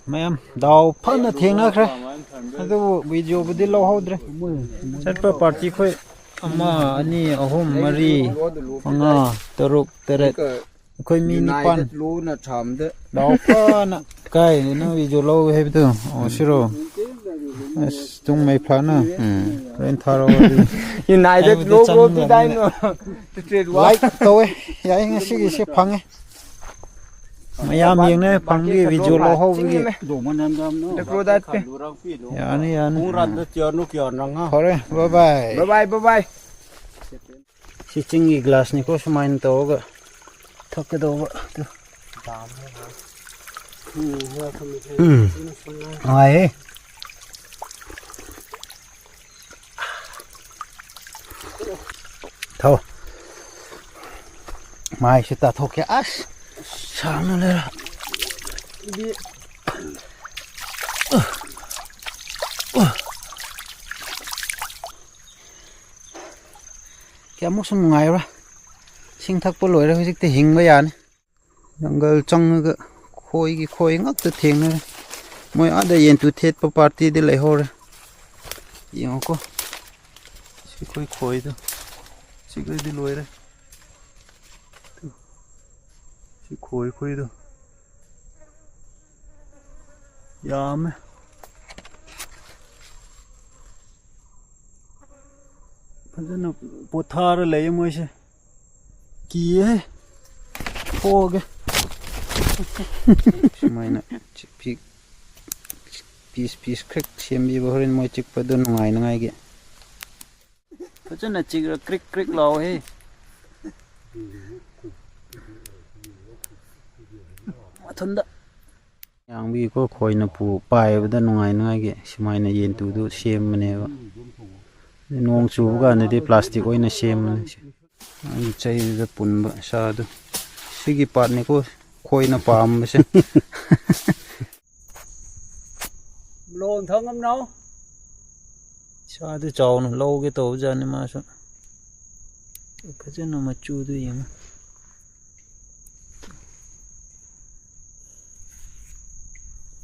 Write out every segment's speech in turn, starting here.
Ma'am दाव fun थेंना खरे अदु video बदि लो होद्रे चटप पार्टी खोय अमा अनि अहुम मरी मंगा तरुक तरेत खोय मी निपान लोना थामदे दाव फन काय न वीडियो लो हेबदु ओसिरो अस तुम मै फ्लाना रेन थारो यूनाइटेड लोगो बि दाइनो स्ट्रेट लाइक तोय याय ngasi gi se phange mayam yeng ne phangbi video lo ho bi do manam dam no de pro dat pe yani ung rat de tiar nu kyor nang ha khore bye bye si chingi glass ni ko smain to ga thok ke do ba ai thâu mai sẽ ta thâu cái ác sao nó lên cái mốc sông ngày rồi sinh thắc bố lối rồi thì hình bây giờ này jungle trong cái khôi ngắt từ thiền này mỗi ở đây yên tụt hết vào party đi lấy hồ rồi yên cô chỉ khôi thôi chỉ cái đi lối đây chỉ khôi thôi yam bây giờ nó bột thar lấy mới chứ kia khô cái mày nè piece crack xem đi vào mới chụp vào đơn ngày kìa bây giờ là chỉ là crick lâu he thunda yang bi ko khoi na pu pai ba da ngai ge simai na yen tu du sem ne ba nong chu ga ne de plastic oi na sem ne ai chai da pun ba sa du sigi part ne ko khoi na pam ba se lon thong ngam no sa du chau no lo ge to ja ne ma so pha chen no ma chu du yin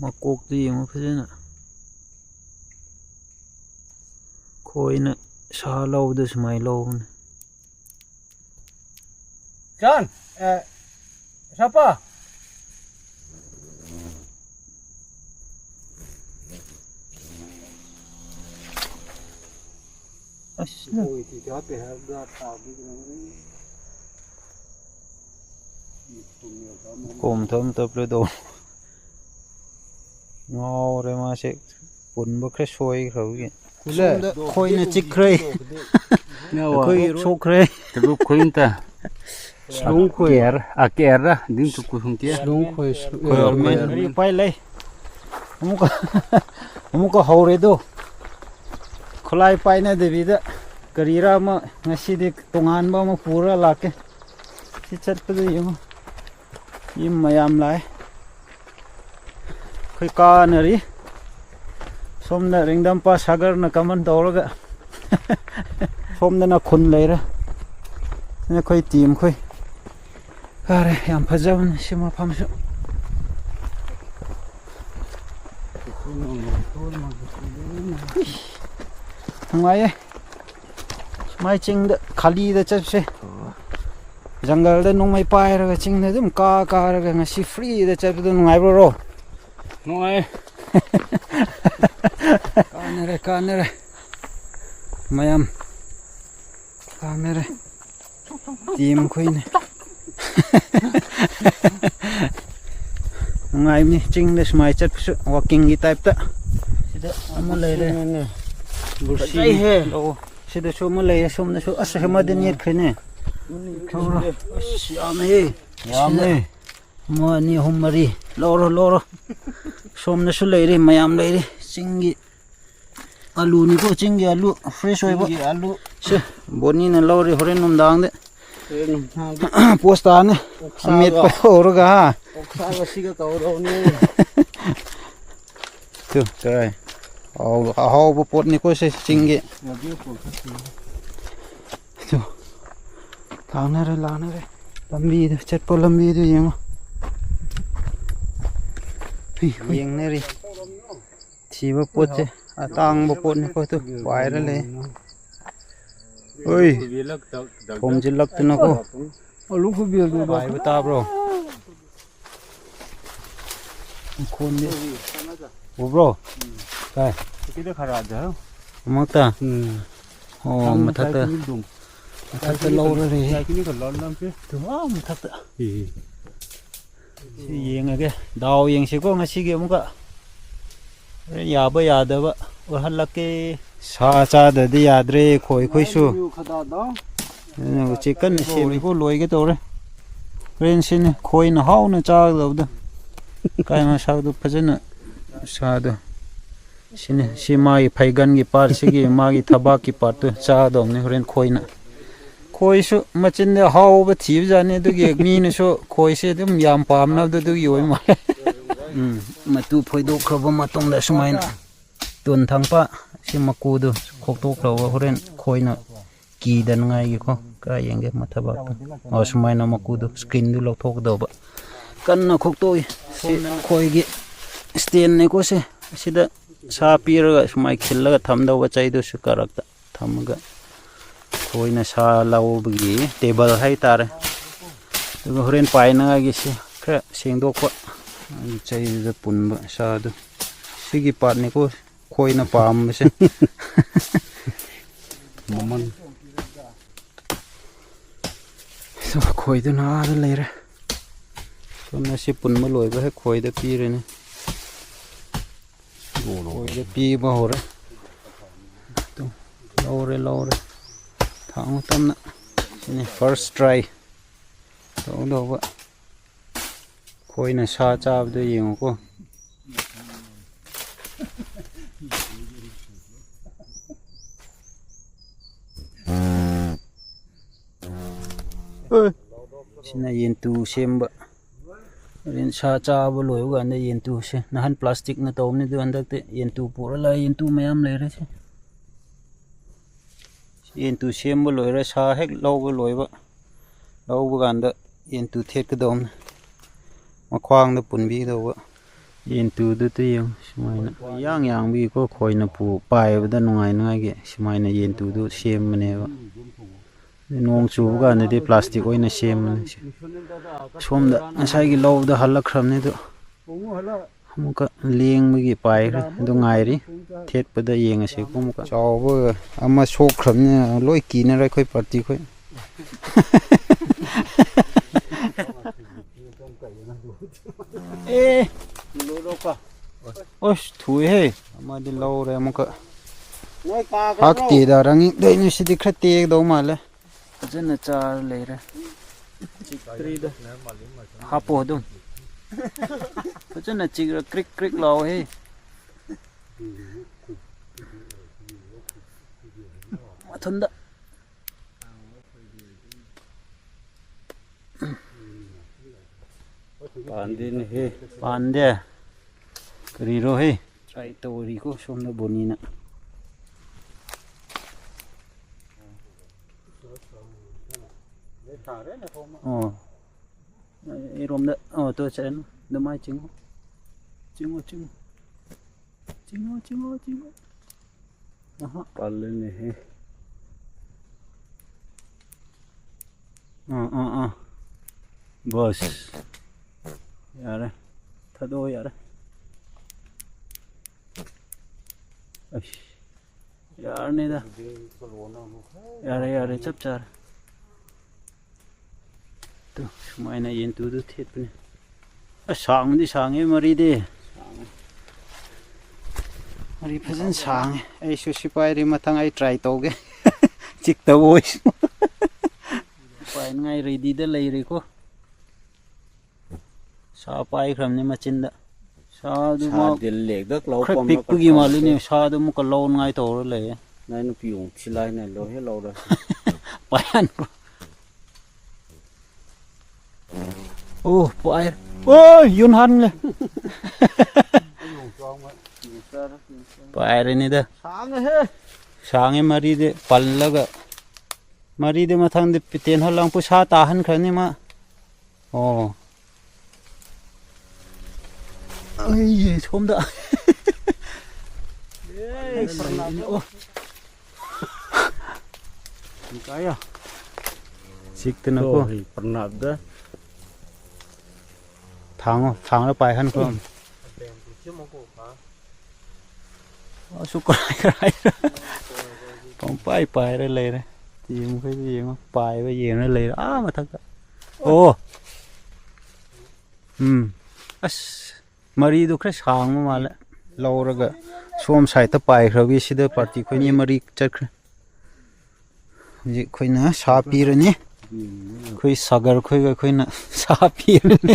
mà cột gì mà phải thế nào khôi nè xa lâu được mày lâu nè John siapa ôi thì cho bé ra tao đi cùng thơm tập lên đồ ngô rồi mà sẽ bún bơ khét xôi rồi kìa khôi nè chích khơi khơi xô khơi Terus khơi ta slung khơi à kẹt ra đừng tụt khơi không kia slung khơi mình phải lấy không có hậu rồi đâu khơi phải nè để bây giờ cái ra mà ngay khi đi tung ăn bao mà pura là cái chỉ chết cái gì mà im mà làm lại khơi cá nè đi xôm nè rình đâm pa sagar nè cầm ăn đồ rồi xôm nè khôn lấy ra nè khơi tìm khơi à đây em phải giao nè xem mà phàm sao thằng ấy mai chinh đấy khali đấy chắc sẽ jungle đấy nông mai pai rồi chinh đấy cũng cá rồi ngay si free đấy chắc tôi ngay bro Noi Kamera mayam kamera team khoi ne ngai ni ching le smai chat walking gi type ta sida amale le bursi he lo sida som le som na so asma den yet khine khawra yame mo ni humari loro som na su le ri mayam le ri chingi alu ni ko chingi alu fresh oi ba alu se boni na lo ri horen num dang de posta ne amit pa or ga sa ga si ga ko ro ni tu trai au bo pot ni ko se chingi tu thang na re la na re lambi de chat po lambi de yeng เลียงนี่ริทีบ่ปดเจอะตังบ่ปดนี่ก็ตุไปแล้วเลยเฮ้ยผมจะลักตัวนะกู Ô lúc cứ bia rồi ไปบ่ตา bro คนนี่โอ้ bro ไป Kita kharaja. มักตา อ๋อมาทัดเตอ dum. มาทัดเตอโลเลย Sai kini kan lon lam pe. ถึงว่ามาทัดเตอสิยิงไงดาวยิงสิก็งาสิเกมุกะยาบ่ยาเดบะว่าฮัลลักเกซาซาเดดิยาดเรข่อยๆสู้ khada đó นี่ชิคเก้นเชฟก็ลอยก็ตัวเลยเรนสิเนี่ยคอยน่ะเฮาน่ะจ้าเราเด้อกายมาชาวดูพะจันน่ะชาดูสิเนี่ยสิมาอีไผกันกี่ปาร์สิกี่มากี่ทบากี่ปาร์ตัวชาดอมเนี่ยเรนคอยน่ะคอยสุมาจินเนี่ยเฮาบ่ถีบจานเนี่ยดูเกมีน่ะสุคอยเสดมยามปามนะดูอยู่มามาตูพอยดูครบมาตรงได้สมัยน่ะตุนทางปะสิมากูดูคกตุกเราเรนคอยน่ะกีดันไงกี่ข้อก็ยังเก็บมาทบักเอาสมัยนั้นมากูดูสกรีนดูเราทกดอบะกันนะคกตัวสิคอยกี่สเตียนเนี่ยก็สิสิดะชาปีร์ก็สมัยขิลก็ทำดาวใจดูสุการักตะทำก็คอยนะชาเล่าบกี้เทเบิลให้ตาเลยแล้วก็เรียนไปนะกี่สิแค่เสียงดอกว่าใจจะปุ่นบะชาดูสิกี่ปาร์เนี่ยก็คอยนะปามไม่ใช่ Maman. สวัสดีคุยตัวน้าเลยเลยตอนนี้สิปุ่นมาลอยก็ให้คุยตัวปีเลยนะคุยตัวปีมาหัวเลยตัวเล่าเลยทางต้นน่ะนี่ first try ตัวดอกว่าคุยน่ะชาจ้าด้วยยิงกูสินะเย็นตูเชื่อมบะเรียนชาจ้าบ่ลอยกันได้เย็นตูเชื่อนะฮันพลาสติกนะตอมนี่ดูอันดักเตเย็นตูปูอะไรเย็นตูไม่ยามเลยเลยใช่เย็นตูเชื่อมบ่ลอยเลยชาให้เราบ่ลอยบะเราบ่กันได้เย็นตูเทศก็ดอมมาควางได้ปุ่นบีดอกบะเย็นตูดูตัวยังสมัยนะย่างบีก็คอยนะปูไปบ่ได้น้อยๆแกสมัยนะเย็นตูดูเชื่อมมันเนี่ยบะนวงจูบกันเนี่ยพลาสติกไว้ในเชมมันชมเด้อใช้กี่โลเด้อฮัลลักครัมเนี่ยเด้อมันก็เลี้ยงไม่กี่ไปเลยดูง่ายดิเทศไปได้ยังไงสิก็มันก็ชาวเบอร์เอามาโชว์ครัมเนี่ยลอยกินอะไรค่อยปฏิค่อยเอ๊ะรู้ดอกป่ะโอ้ยถุยเฮ้มาดิโลเลยมันก็ฮักตีดารังนี้เดี๋ยวนี้สิดิครัดตีดอกมาเลยจะน่าจะเลยนะตรีดฮาโปดุมจะน่าจิกระคลิกเราเฮ้มาทนดะปานดินเฮ้ปานเดียกรีโรเฮ้ใช้ตัวรีโก้ชมนะบนนี้นะ Ồ, rôm đó, tôi sẽ nó mai trứng đó, bắn lên này, bớt, giờ đây, thật đôi giờ đây, giờ này đó, giờ đây chấp chặt. Mai này yên tụi thiết bên sáng đi sáng ấy mà đi đi mà đi phải dân sáng ấy số ship ai đi mà thằng ai try tàu cái chiếc tàu ôi phải ngay rồi đi đến lấy rồi cô sao phải làm nên mà chín đó sao đúng không Dia lek dak lau pom nó cái gì mà lên này sao đúng một lâu ngay tàu rồi lấy này nó piung chilai này lo he lo đó phải ăn ô bãi ôi yun hanเลยbãi đây này đó sáng ấy mà đi đấy pal laga mà đi đấy mà thằng đấy tiền họ lang pusa tahan khởi này mà ồ เอ้ยชมเด้อโอ้ Kaya. sikte na ko Pernah dah. thang nó bài hơn không su cái còn bài đây lấy đây tìm cái gì mà bài cái gì nó lấy mà thật ô Marie du khá sáng mà lại lâu rồi cơ xôm xài tập bài rồi vì xí party khơi như Marie chắc gì khơi nữa sa pi rồi nhé khơi sagar khơi nữa sa pi rồi nhé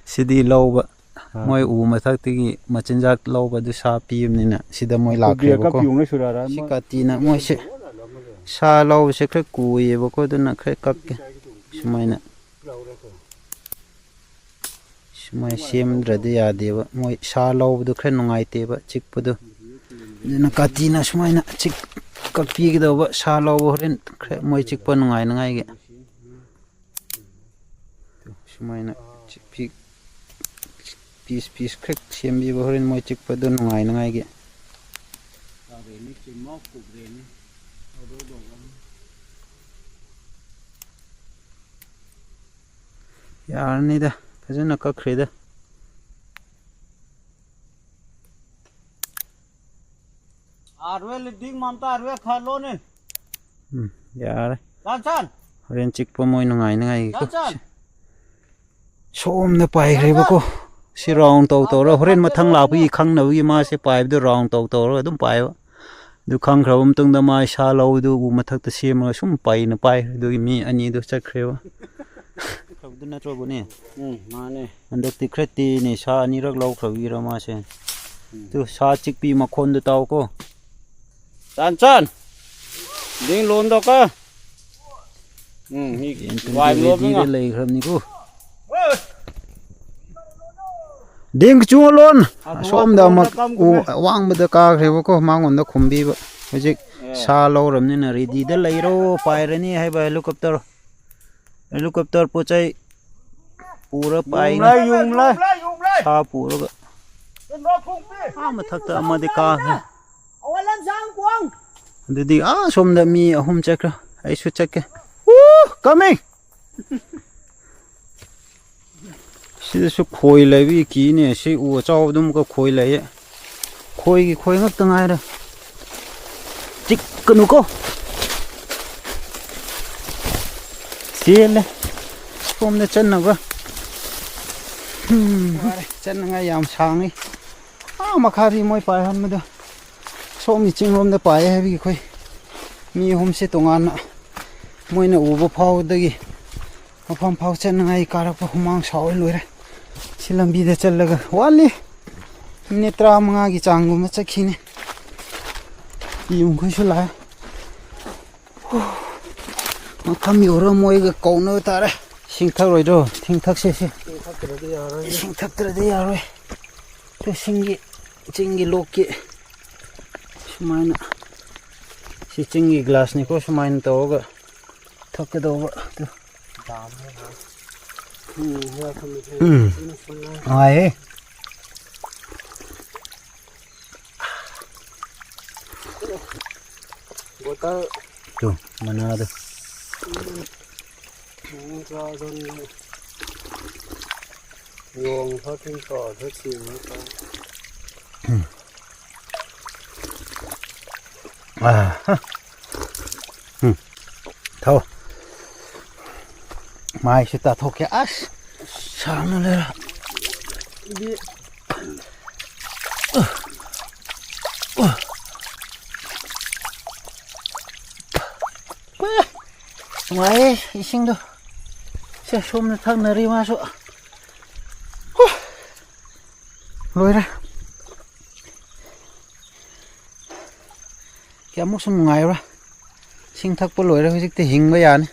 xí đi lâu vậy mỗi mà thắc thì mà chân giác lâu vậy sa pi này nè xí đó mỗi lạc rồi cô xí cả tin nè mỗi xí sa lâu xí khơi cùi vậy cô đó nè khơi cắt cái xí mấy nè mai xem rồi đi à đi vậy mỗi sa lâu được khơi nông tê vậy chích bữa đó nó cắt tin nè xí mấy nè chích cắt pi cái đó vậy sa lâu vậy khơi mỗi chích bữa nông cái xí mấy nè chích pi piece khơi xem đi vậy mỗi chích bữa đó nông cái यार नहीं था फैज़ न का खरीदा Arwe leading manta arwe khalo ne. यार Dansan. Rain चिक पर मोई नंगाई को सोम न पाई रे बको सि राउंड तो र हरेन मथंग लापी खंग नवी मा से पाई दो राउंड तो र दम पाई दु खंग खरबम तुंग द मा शा लो दु मथक त सेम सुम पाई न पाई दु मी अनि दु चखरेवा खबदु न ट्रो बने माने अंदर तिखरती ने शा अनि रक लो खवी र मा से दु शा चिक पी मखोन द ताव को Dansan. Ding lon do ka. Hi वाई लो बिंगा ले खरम नि को डिंग चु लोन सोम द मक वांग बद का खरेबो को मांगोन द खुम्बी ब हजिक सा लो रमनि न रेडी द लैरो पाइरनी है बा हेलीकॉप्टर पोचै पूरा पाइ yung lai सा पूरा मथक त अमदि का है awalan sang kuang ददी सोम द मी अहुम चक्र आई सु चक्के coming सिदा सु खोइ लैबी की ने सि उ चाउ दुम को खोइ लैए खोइ ngak tangai ra चिक कनु को सिले सोम द चन न ग चन nga yam sang ni makhari moi pai han ma da सोम नि चिंग रोम द पाए है भी खोइ मी होम से तोंगान मोइना उबो फाउ दगी मफम फाउ चनंगाई कारप हुमांग साव लोइरे सिलंबी दे चलगा वाली नेत्रा मंगा की चांगु म चखिने युम खुसु लाय मखम योरो मोइगा कौनो तारे सिंथक रोइदो थिंथक से सिंथक तरदे यारोय तो चिंगी लोकी सुमाइना si chingi glass ni ko sumain to ga thak do ba to ai bota to mana da yong tho tin to tho chi ni to thôi mai sẽ ta thôi cái ác sáng nó lên mai sinh đâu sẽ xôm nó thằng này mà sợ rồi ra cái mốc sông ngày rồi sinh thắc bố lối ra hojik te hing ba yan